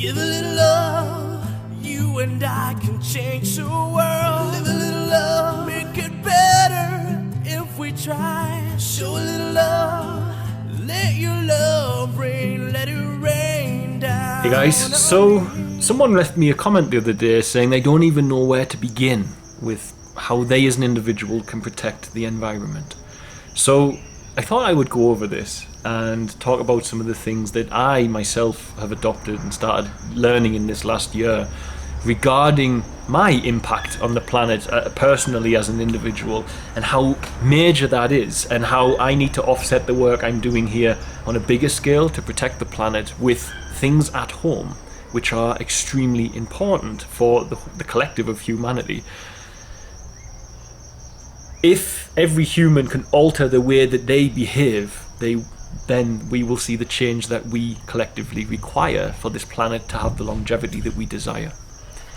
Give a little love, you and I can change the world. Live a little love, make it better if we try. Show a little love, let your love rain, let it rain down. Hey guys, so someone left me a comment the other day saying they don't even know where to begin with how they as an individual can protect the environment. So I thought I would go over this and talk about some of the things that I myself have adopted and started learning in this last year regarding my impact on the planet personally as an individual, and how major that is, and how I need to offset the work I'm doing here on a bigger scale to protect the planet with things at home which are extremely important for the collective of humanity. If every human can alter the way that they behave, then we will see the change that we collectively require for this planet to have the longevity that we desire.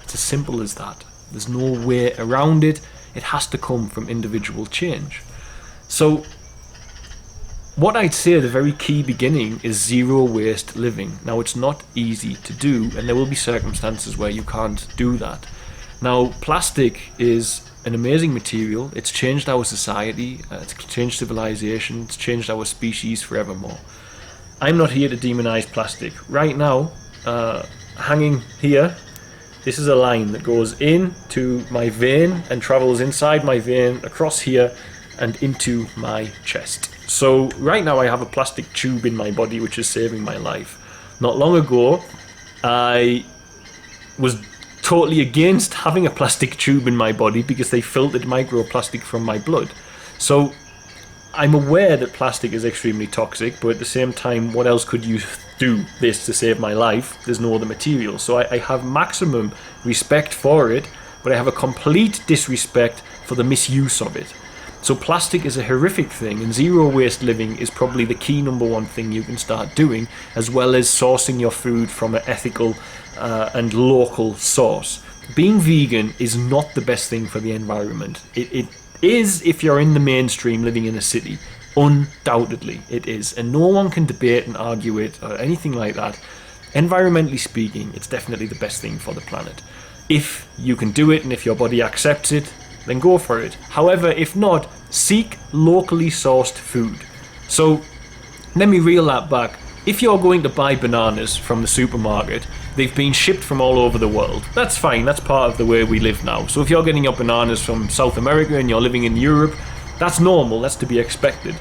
It's as simple as that. There's no way around it. It has to come from individual change. So what I'd say at the very key beginning is zero waste living. Now, it's not easy to do, and there will be circumstances where you can't do that. Now, plastic is an amazing material. It's changed our society, it's changed civilization, it's changed our species forevermore. I'm not here to demonize plastic. Right now, hanging here, this is a line that goes into my vein and travels inside my vein, across here, and into my chest. So right now I have a plastic tube in my body which is saving my life. Not long ago, I was totally against having a plastic tube in my body because they filtered microplastic from my blood. So I'm aware that plastic is extremely toxic, but at the same time, what else could you do this to save my life? There's no other material. So I have maximum respect for it, but I have a complete disrespect for the misuse of it. So plastic is a horrific thing, and zero waste living is probably the key number one thing you can start doing, as well as sourcing your food from an ethical and local source. Being vegan is not the best thing for the environment. It is if you're in the mainstream living in a city. Undoubtedly it is, and no one can debate and argue it or anything like that. Environmentally speaking, it's definitely the best thing for the planet. If you can do it and if your body accepts it, then go for it. However, if not, seek locally sourced food. So let me reel that back. If you're going to buy bananas from the supermarket, they've been shipped from all over the world. That's fine, that's part of the way we live now. So if you're getting your bananas from South America and you're living in Europe, that's normal, that's to be expected.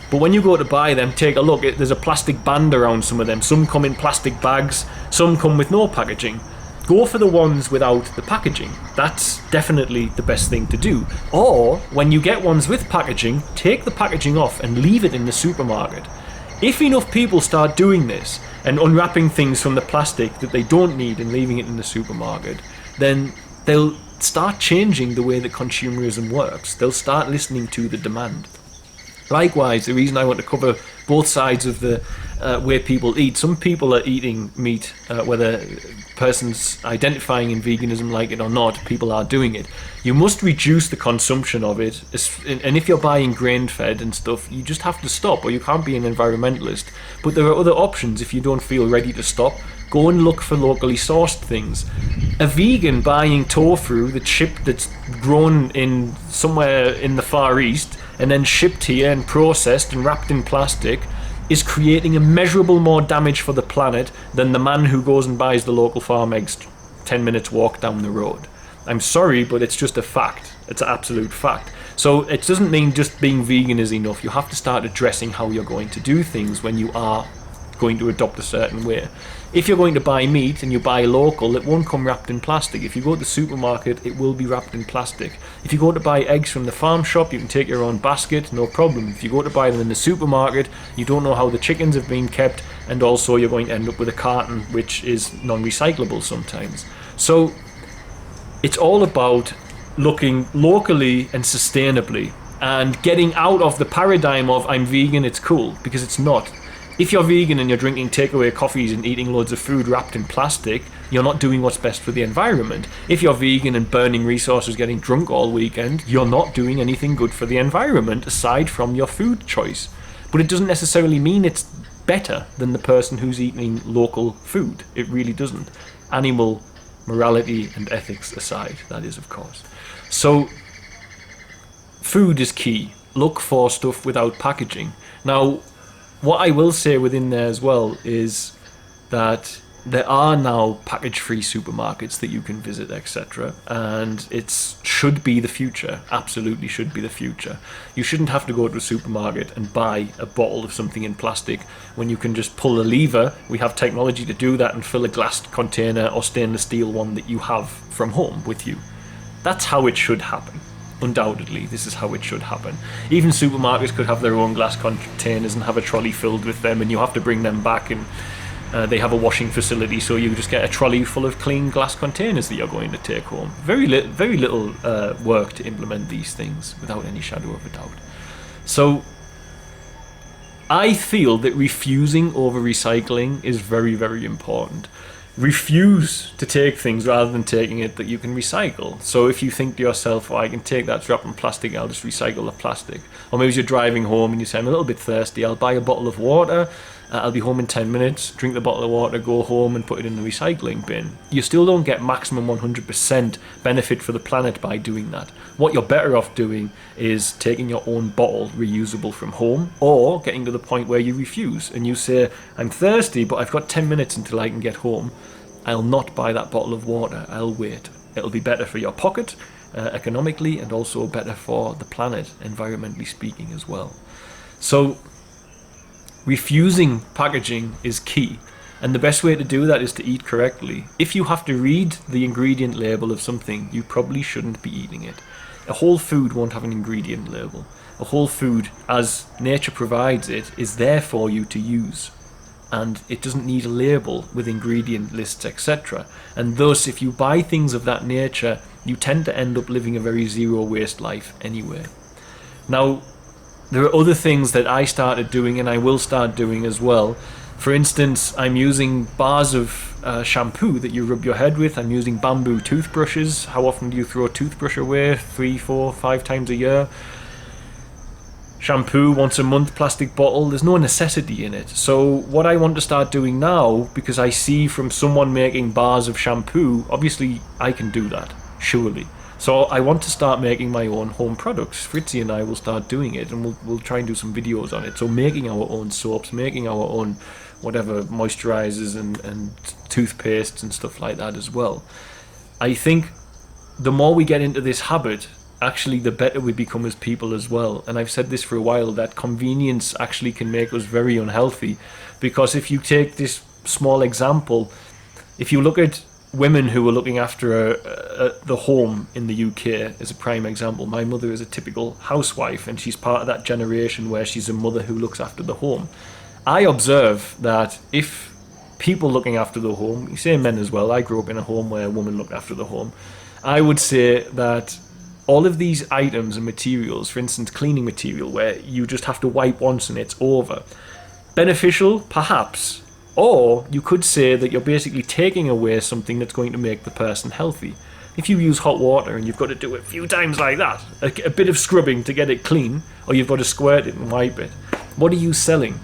But when you go to buy them, take a look. There's a plastic band around some of them. Some come in plastic bags, some come with no packaging. Go for the ones without the packaging. That's definitely the best thing to do. Or, when you get ones with packaging, take the packaging off and leave it in the supermarket. If enough people start doing this and unwrapping things from the plastic that they don't need and leaving it in the supermarket, then they'll start changing the way that consumerism works. They'll start listening to the demand. Likewise, the reason I want to cover both sides of the way people eat. Some people are eating meat, whether persons identifying in veganism like it or not, people are doing it. You must reduce the consumption of it, and if you're buying grain-fed and stuff, you just have to stop, or you can't be an environmentalist. But there are other options if you don't feel ready to stop. Go and look for locally sourced things. A vegan buying tofu that's grown in somewhere in the Far East and then shipped here and processed and wrapped in plastic is creating immeasurable more damage for the planet than the man who goes and buys the local farm eggs 10 minutes walk down the road. I'm sorry, but it's just a fact. It's an absolute fact. So it doesn't mean just being vegan is enough. You have to start addressing how you're going to do things when you are going to adopt a certain way. If you're going to buy meat and you buy local, it won't come wrapped in plastic. If you go to the supermarket, it will be wrapped in plastic. If you go to buy eggs from the farm shop, you can take your own basket, no problem. If you go to buy them in the supermarket, you don't know how the chickens have been kept, and also you're going to end up with a carton which is non-recyclable sometimes. So it's all about looking locally and sustainably and getting out of the paradigm of I'm vegan, it's cool, because it's not. If you're vegan and you're drinking takeaway coffees and eating loads of food wrapped in plastic, you're not doing what's best for the environment. If you're vegan and burning resources, getting drunk all weekend, you're not doing anything good for the environment aside from your food choice. But it doesn't necessarily mean it's better than the person who's eating local food. It really doesn't. Animal morality and ethics aside, that is, of course. So food is key. Look for stuff without packaging. Now, what I will say within there as well is that there are now package-free supermarkets that you can visit, etc. And it should be the future. Absolutely should be the future. You shouldn't have to go to a supermarket and buy a bottle of something in plastic when you can just pull a lever. We have technology to do that and fill a glass container or stainless steel one that you have from home with you. That's how it should happen. Undoubtedly, this is how it should happen. Even supermarkets could have their own glass containers and have a trolley filled with them, and you have to bring them back, and they have a washing facility, so you just get a trolley full of clean glass containers that you're going to take home. Very little work to implement these things, without any shadow of a doubt. So I feel that refusing over recycling is very, very important. Refuse to take things rather than taking it that you can recycle. So if you think to yourself, I can take that drop in plastic, I'll just recycle the plastic. Or maybe you're driving home and you say, I'm a little bit thirsty, I'll buy a bottle of water, I'll be home in 10 minutes, drink the bottle of water, go home and put it in the recycling bin. You still don't get maximum 100% benefit for the planet by doing that. What you're better off doing is taking your own bottle, reusable, from home, or getting to the point where you refuse and you say, I'm thirsty, but I've got 10 minutes until I can get home. I'll not buy that bottle of water, I'll wait. It'll be better for your pocket, economically, and also better for the planet, environmentally speaking as well. So refusing packaging is key, and the best way to do that is to eat correctly. If you have to read the ingredient label of something, you probably shouldn't be eating it. A whole food won't have an ingredient label. A whole food, as nature provides it, is there for you to use, and it doesn't need a label with ingredient lists, etc. And thus, if you buy things of that nature, you tend to end up living a very zero waste life anyway. Now, there are other things that I started doing and I will start doing as well. For instance, I'm using bars of shampoo that you rub your head with. I'm using bamboo toothbrushes. How often do you throw a toothbrush away? 3, 4, 5 times a year. Shampoo once a month, plastic bottle. There's no necessity in it. So what I want to start doing now, because I see from someone making bars of shampoo, obviously I can do that, surely. So I want to start making my own home products. Fritzy and I will start doing it, and we'll try and do some videos on it. So making our own soaps, making our own whatever moisturizers and toothpastes and stuff like that as well. I think the more we get into this habit, actually the better we become as people as well. And I've said this for a while, that convenience actually can make us very unhealthy, because if you take this small example, if you look at women who are looking after the home in the UK as a prime example. My mother is a typical housewife, and she's part of that generation where she's a mother who looks after the home. I observe that if people looking after the home, you say men as well, I grew up in a home where a woman looked after the home, I would say that all of these items and materials, for instance cleaning material where you just have to wipe once and it's over, beneficial perhaps, or you could say that you're basically taking away something that's going to make the person healthy. If you use hot water and you've got to do it a few times like that, a bit of scrubbing to get it clean, or you've got to squirt it and wipe it, what are you selling?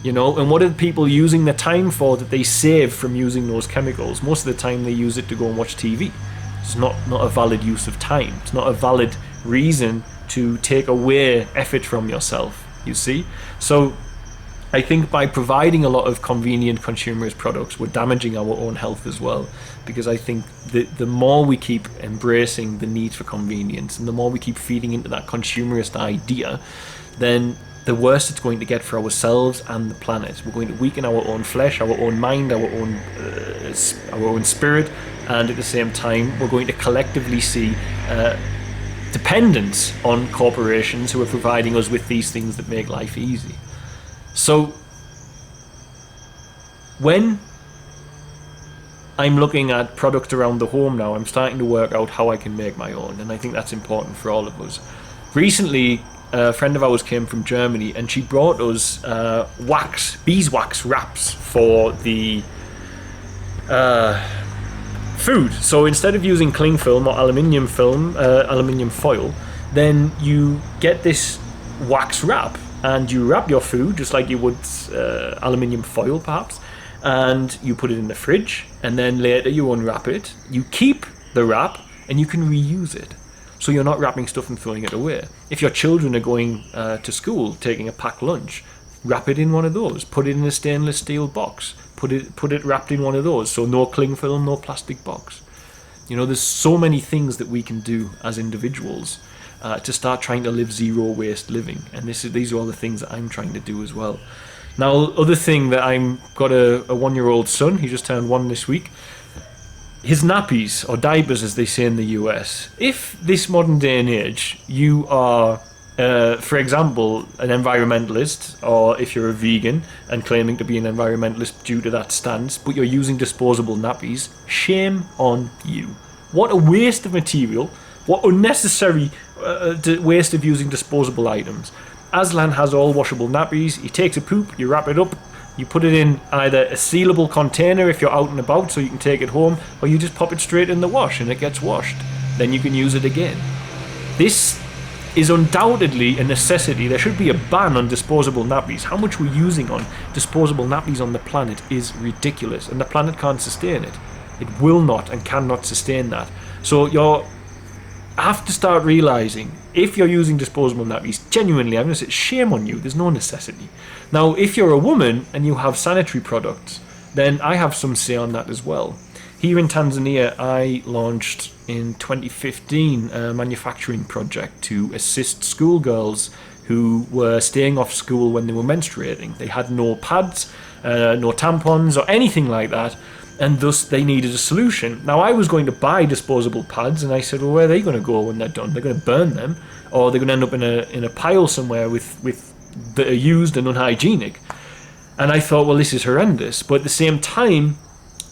You know, and what are people using the time for that they save from using those chemicals? Most of the time they use it to go and watch TV. It's not a valid use of time. It's not a valid reason to take away effort from yourself, you see? So I think by providing a lot of convenient consumerist products, we're damaging our own health as well. Because I think the more we keep embracing the need for convenience, and the more we keep feeding into that consumerist idea, then the worse it's going to get for ourselves and the planet. We're going to weaken our own flesh, our own mind, our own spirit, and at the same time, we're going to collectively see dependence on corporations who are providing us with these things that make life easy. So, when I'm looking at products around the home now, I'm starting to work out how I can make my own, and I think that's important for all of us. Recently, a friend of ours came from Germany, and she brought us beeswax wraps for the food. So instead of using cling film or aluminium foil, then you get this wax wrap, and you wrap your food just like you would aluminium foil perhaps, and you put it in the fridge, and then later you unwrap it, you keep the wrap, and you can reuse it. So you're not wrapping stuff and throwing it away. If your children are going to school, taking a packed lunch, wrap it in one of those. Put it in a stainless steel box. Put it wrapped in one of those. So no cling film, no plastic box. You know, there's so many things that we can do as individuals to start trying to live zero waste living. And these are all the things that I'm trying to do as well. Now, other thing that I'm got a 1-year-old son. He just turned 1 this week. His nappies, or diapers as they say in the US, if this modern day and age you are, for example, an environmentalist, or if you're a vegan and claiming to be an environmentalist due to that stance, but you're using disposable nappies, shame on you. What a waste of material, what unnecessary waste of using disposable items. Aslan has all washable nappies. He takes a poop, you wrap it up, you put it in either a sealable container if you're out and about so you can take it home, or you just pop it straight in the wash and it gets washed. Then you can use it again. This is undoubtedly a necessity. There should be a ban on disposable nappies. How much we're using on disposable nappies on the planet is ridiculous, and the planet can't sustain it. It will not and cannot sustain that. So you have to start realizing, if you're using disposable nappies, genuinely, I'm going to say, shame on you. There's no necessity. Now, if you're a woman and you have sanitary products, then I have some say on that as well. Here in Tanzania, I launched in 2015 a manufacturing project to assist schoolgirls who were staying off school when they were menstruating. They had no pads, no tampons or anything like that, and thus they needed a solution. Now, I was going to buy disposable pads, and I said, well, where are they going to go when they're done? They're going to burn them, or they're going to end up in a pile somewhere with that are used and unhygienic. And I thought, well, this is horrendous. But at the same time,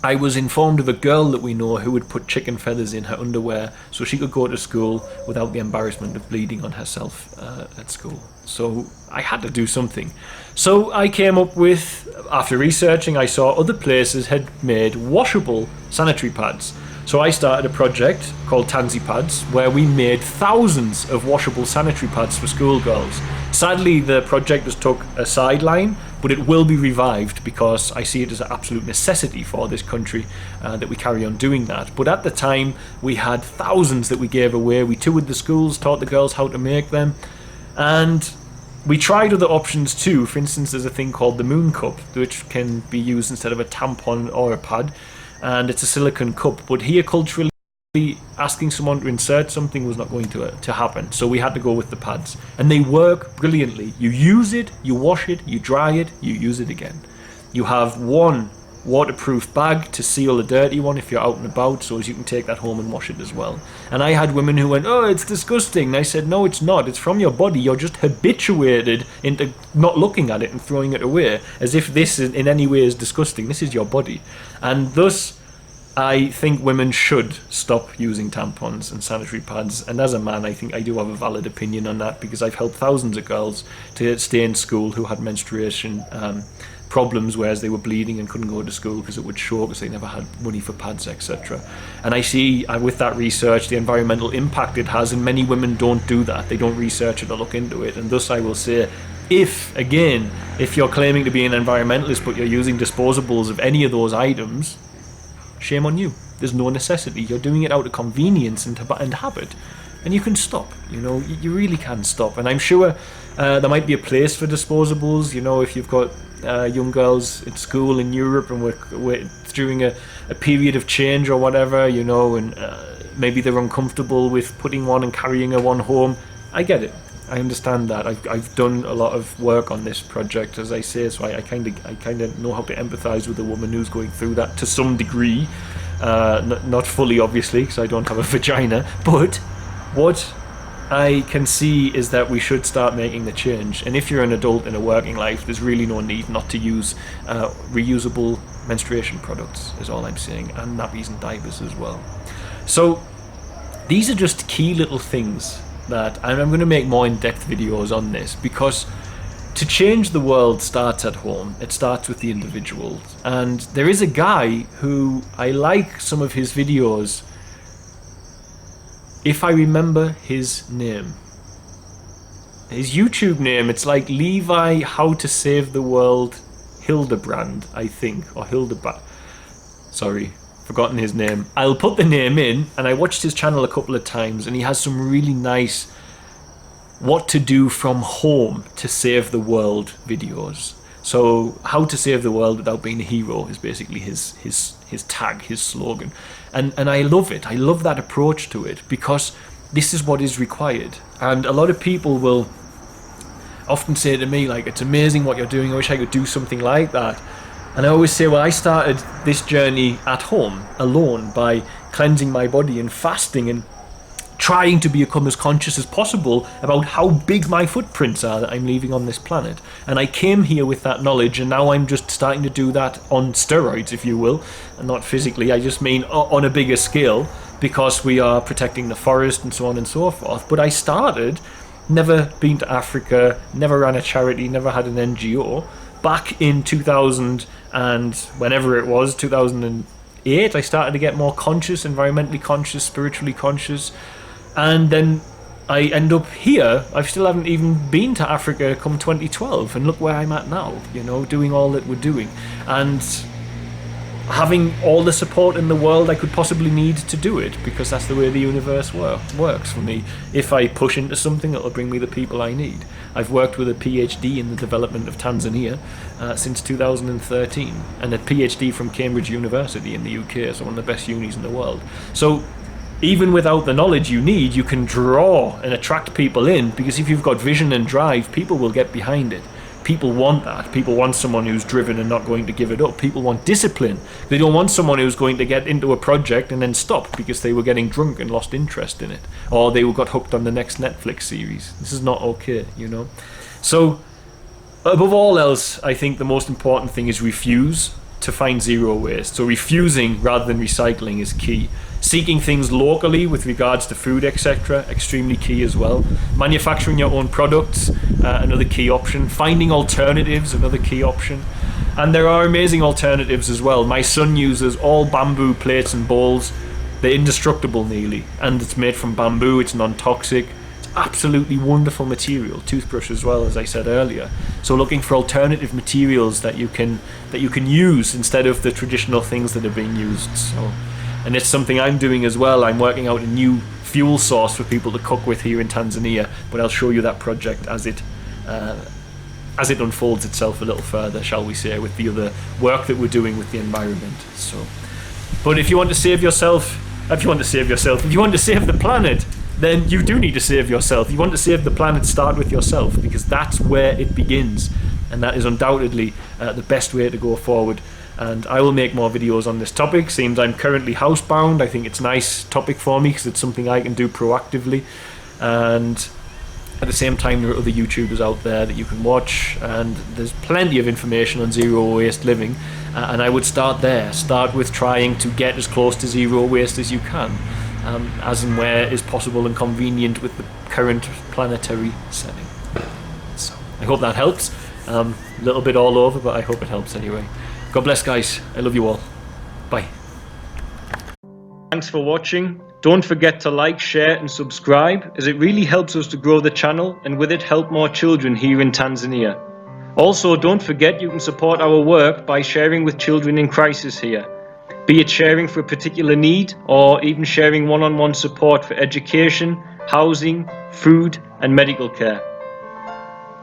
I was informed of a girl that we know who would put chicken feathers in her underwear so she could go to school without the embarrassment of bleeding on herself at school. So I had to do something. So I came up with, after researching, I saw other places had made washable sanitary pads. So I started a project called Tansy Pads, where we made thousands of washable sanitary pads for schoolgirls. Sadly, the project just took a sideline, but it will be revived because I see it as an absolute necessity for this country that we carry on doing that. But at the time, we had thousands that we gave away. We toured the schools, taught the girls how to make them, and we tried other options too. For instance, there's a thing called the Moon Cup, which can be used instead of a tampon or a pad, and it's a silicone cup. But here, culturally, asking someone to insert something was not going to happen, so we had to go with the pads, and they work brilliantly. You use it, you wash it, you dry it, you use it again. You have one waterproof bag to seal a dirty one if you're out and about, so as you can take that home and wash it as well. And I had women who went, oh, it's disgusting. And I said, no, it's not. It's from your body. You're just habituated into not looking at it and throwing it away as if this in any way is disgusting. This is your body. And thus, I think women should stop using tampons and sanitary pads. And as a man, I think I do have a valid opinion on that, because I've helped thousands of girls to stay in school who had menstruation problems, whereas they were bleeding and couldn't go to school because it would show, because they never had money for pads, etc. And I see with that research the environmental impact it has, and many women don't do that. They don't research it or look into it. And thus I will say, if you're claiming to be an environmentalist but you're using disposables of any of those items, shame on you. There's no necessity. You're doing it out of convenience and habit. And you can stop, you really can stop. And I'm sure there might be a place for disposables, if you've got young girls at school in Europe and we're during a period of change or whatever, and maybe they're uncomfortable with putting one and carrying one home. I get it. I understand that. I've done a lot of work on this project, as I say, so I kind of know how to empathise with a woman who's going through that to some degree. Not fully, obviously, because I don't have a vagina, but what I can see is that we should start making the change. And if you're an adult in a working life, there's really no need not to use reusable menstruation products, is all I'm saying, and nappies and diapers as well. So these are just key little things that, and I'm going to make more in-depth videos on this, because to change the world starts at home. It starts with the individual. And there is a guy who I like some of his videos, if I remember his name. his YouTube name. It's like Levi How to Save the World Hildebrand, I think, or Hildebrand. Sorry, forgotten his name. I'll put the name in, and I watched his channel a couple of times, and he has some really nice what to do from home to save the world videos. So how to save the world without being a hero is basically his tag, his slogan. And I love it. I love that approach to it, because this is what is required. And a lot of people will often say to me, like, it's amazing what you're doing, I wish I could do something like that. And I always say, well, I started this journey at home, alone, by cleansing my body and fasting and trying to become as conscious as possible about how big my footprints are that I'm leaving on this planet. And I came here with that knowledge, and now I'm just starting to do that on steroids, if you will, and not physically, I just mean on a bigger scale, because we are protecting the forest and so on and so forth. But I started, never been to Africa, never ran a charity, never had an NGO. Back in 2000 and whenever it was, 2008, I started to get more conscious, environmentally conscious, spiritually conscious. And then I end up here. I still haven't even been to Africa come 2012, and look where I'm at now, you know, doing all that we're doing, and having all the support in the world I could possibly need to do it, because that's the way the universe works for me. If I push into something, it'll bring me the people I need. I've worked with a PhD in the development of Tanzania since 2013, and a PhD from Cambridge University in the UK, so one of the best unis in the world. So even without the knowledge you need, you can draw and attract people in, because if you've got vision and drive, people will get behind it. People want that. People want someone who's driven and not going to give it up. People want discipline. They don't want someone who's going to get into a project and then stop because they were getting drunk and lost interest in it, or they got hooked on the next Netflix series. This is not okay, you know. So above all else, I think the most important thing is refuse to find zero waste. So refusing rather than recycling is key. Seeking things locally with regards to food, etc., extremely key as well. Manufacturing your own products, another key option. Finding alternatives, another key option. And there are amazing alternatives as well. My son uses all bamboo plates and bowls. They're indestructible nearly, and it's made from bamboo. It's non-toxic. Absolutely wonderful material. Toothbrush as well, as I said earlier. So looking for alternative materials that you can use instead of the traditional things that are being used. So, and it's something I'm doing as well. I'm working out a new fuel source for people to cook with here in Tanzania, but I'll show you that project as it unfolds itself a little further, shall we say, with the other work that we're doing with the environment. So, but if you want to save the planet, then you do need to save yourself. If you want to save the planet, start with yourself, because that's where it begins, and that is undoubtedly the best way to go forward. And I will make more videos on this topic. Seems I'm currently housebound. I think it's a nice topic for me because it's something I can do proactively, and at the same time there are other YouTubers out there that you can watch, and there's plenty of information on zero waste living, and I would start there. Start with trying to get as close to zero waste as you can, as and where is possible and convenient with the current planetary setting. So I hope that helps. A little bit all over, but I hope it helps anyway. God bless, guys. I love you all. Bye. Thanks for watching. Don't forget to like, share and subscribe, as it really helps us to grow the channel and with it help more children here in Tanzania. Also, don't forget you can support our work by sharing with children in crisis here. Be it sharing for a particular need, or even sharing one-on-one support for education, housing, food and medical care.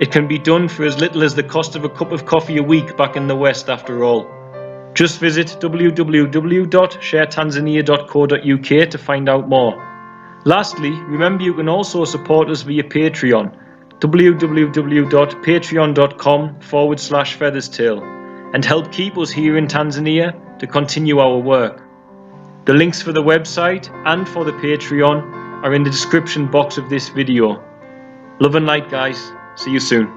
It can be done for as little as the cost of a cup of coffee a week back in the West after all. Just visit www.sharetanzania.co.uk to find out more. Lastly, remember you can also support us via Patreon, www.patreon.com/featherstail, and help keep us here in Tanzania to continue our work. The links for the website and for the Patreon are in the description box of this video. Love and light, guys. See you soon.